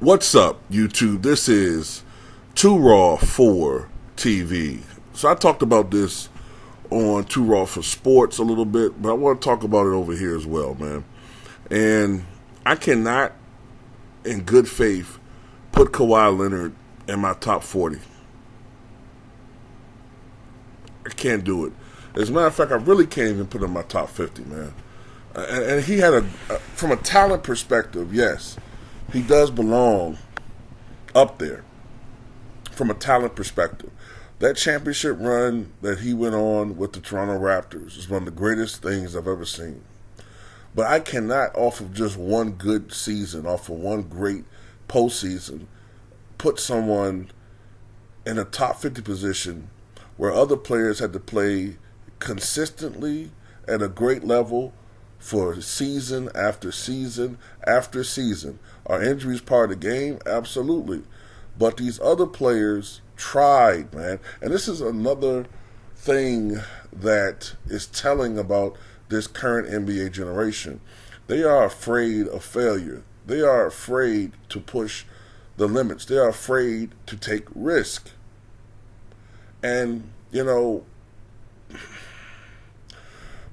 What's up, YouTube? This is Too Raw for TV. So I talked about this on Too Raw for Sports a little bit, but I want to talk about it over here as well, man. And I cannot, in good faith, put Kawhi Leonard in my top 40. I can't do it. As a matter of fact, I really can't even put him in my top 50, man. And he had from a talent perspective, yes, he does belong up there from a talent perspective. That championship run that he went on with the Toronto Raptors is one of the greatest things I've ever seen. But I cannot, off of just one good season, off of one great postseason, put someone in a top 50 position where other players had to play consistently at a great level for season after season after season. Are injuries part of the game? Absolutely. But these other players tried, man. And this is another thing that is telling about this current NBA generation. They are afraid of failure. They are afraid to push the limits. They are afraid to take risk. And, you know,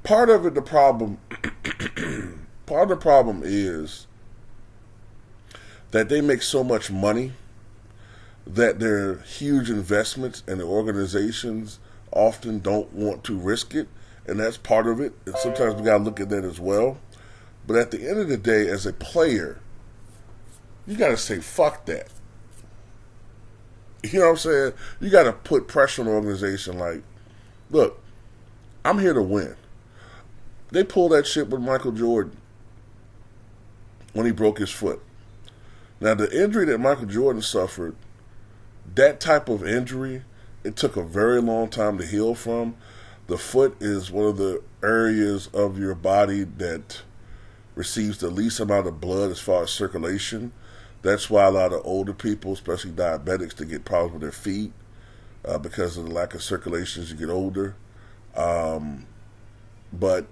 part of the problem is that they make so much money that their huge investments and the organizations often don't want to risk it, and that's part of it. And sometimes we gotta look at that as well. But at the end of the day, as a player, you gotta say fuck that. You know what I'm saying? You gotta put pressure on the organization like, look, I'm here to win. They pulled that shit with Michael Jordan when he broke his foot. Now, the injury that Michael Jordan suffered, that type of injury, it took a very long time to heal from. The foot is one of the areas of your body that receives the least amount of blood as far as circulation. That's why a lot of older people, especially diabetics, they get problems with their feet because of the lack of circulation as you get older. But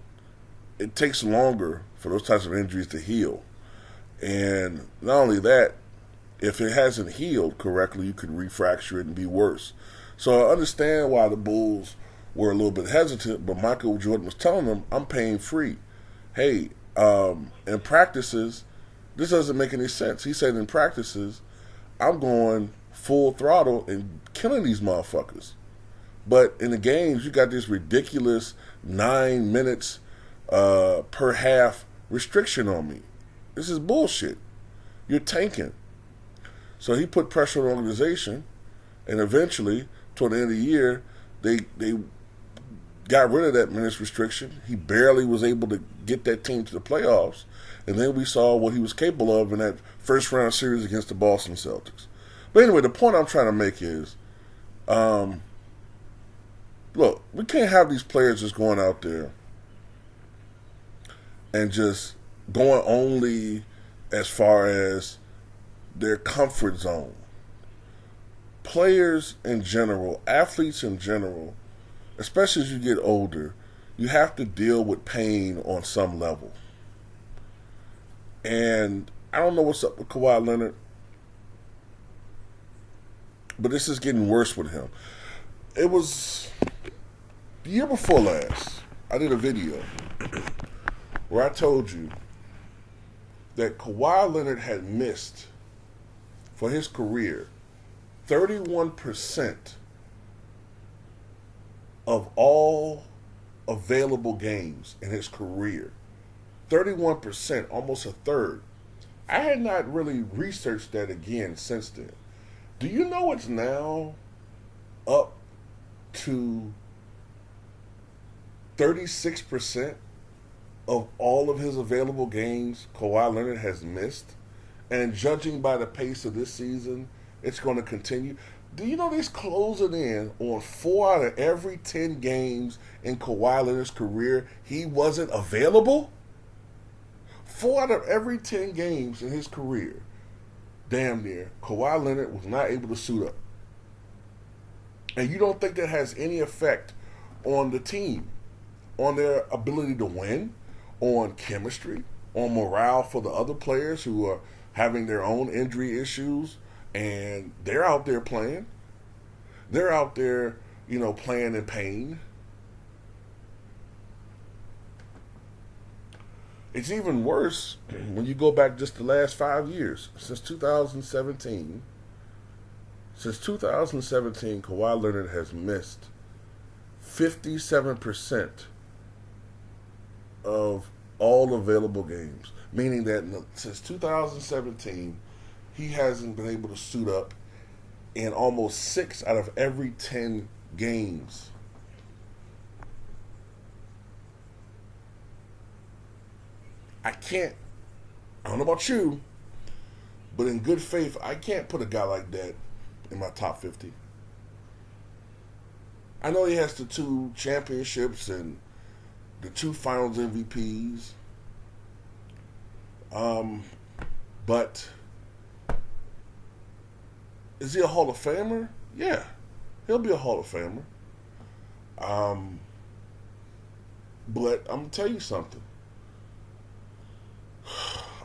it takes longer for those types of injuries to heal. And not only that, if it hasn't healed correctly, you could refracture it and be worse. So I understand why the Bulls were a little bit hesitant, but Michael Jordan was telling them, I'm paying free. Hey, in practices, this doesn't make any sense. He said in practices, I'm going full throttle and killing these motherfuckers. But in the games, you got this ridiculous 9 minutes per half restriction on me. This is bullshit. You're tanking. So he put pressure on the organization, and eventually, toward the end of the year, they got rid of that minutes restriction. He barely was able to get that team to the playoffs, and then we saw what he was capable of in that first round series against the Boston Celtics. But anyway, the point I'm trying to make is, look, we can't have these players just going out there and just going only as far as their comfort zone. Players in general, athletes in general, especially as you get older, you have to deal with pain on some level. And I don't know what's up with Kawhi Leonard, but this is getting worse with him. It was the year before last, I did a video where I told you that Kawhi Leonard had missed, for his career, 31% of all available games in his career. 31%, almost a third. I had not really researched that again since then. Do you know it's now up to 36% of all of his available games Kawhi Leonard has missed? And judging by the pace of this season, it's going to continue. Do you know he's closing in on 4 out of every 10 games in Kawhi Leonard's career he wasn't available? 4 out of every 10 games in his career, damn near, Kawhi Leonard was not able to suit up. And you don't think that has any effect on the team, on their ability to win, on chemistry, on morale for the other players who are having their own injury issues, and they're out there playing. They're out there, playing in pain. It's even worse when you go back just the last 5 years. Since 2017, Kawhi Leonard has missed 57% of all available games. Meaning that since 2017, he hasn't been able to suit up in almost 6 out of every 10 games. I don't know about you, but in good faith, I can't put a guy like that in my top 50. I know he has the 2 championships and the 2 finals MVPs. But is he a Hall of Famer? Yeah, he'll be a Hall of Famer. But I'm gonna tell you something.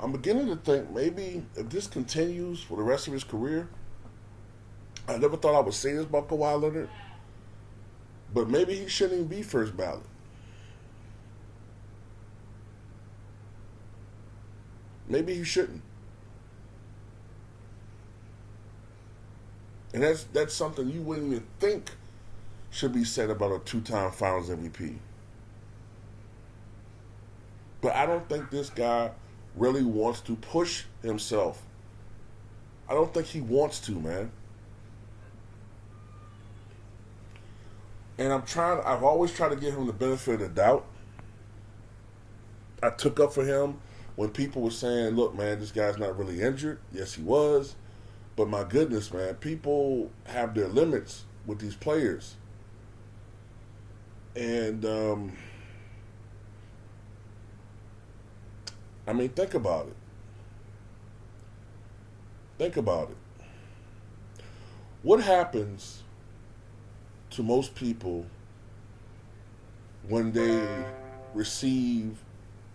I'm beginning to think maybe if this continues for the rest of his career, I never thought I would say this about Kawhi Leonard, but maybe he shouldn't even be first ballot. Maybe he shouldn't. And that's something you wouldn't even think should be said about a 2-time Finals MVP. But I don't think this guy really wants to push himself. I don't think he wants to, man. And I've always tried to give him the benefit of the doubt. I took up for him when people were saying, look, man, this guy's not really injured. Yes, he was. But my goodness, man, people have their limits with these players. And, think about it. Think about it. What happens to most people when they receive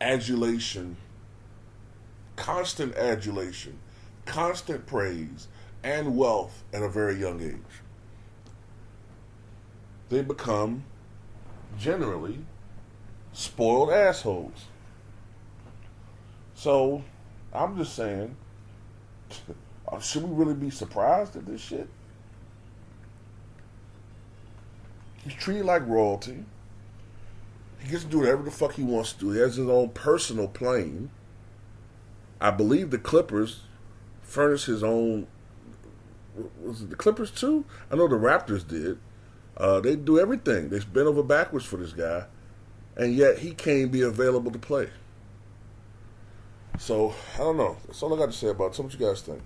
adulation, constant adulation, constant praise, and wealth at a very young age? They become generally spoiled assholes. So, I'm just saying, should we really be surprised at this shit? He's treated like royalty. He gets to do whatever the fuck he wants to do. He has his own personal plane. I believe the Clippers furnish his own. Was it the Clippers too? I know the Raptors did. They do everything. They bend over backwards for this guy, and yet he can't be available to play. So, I don't know. That's all I got to say about it. Tell me what you guys think.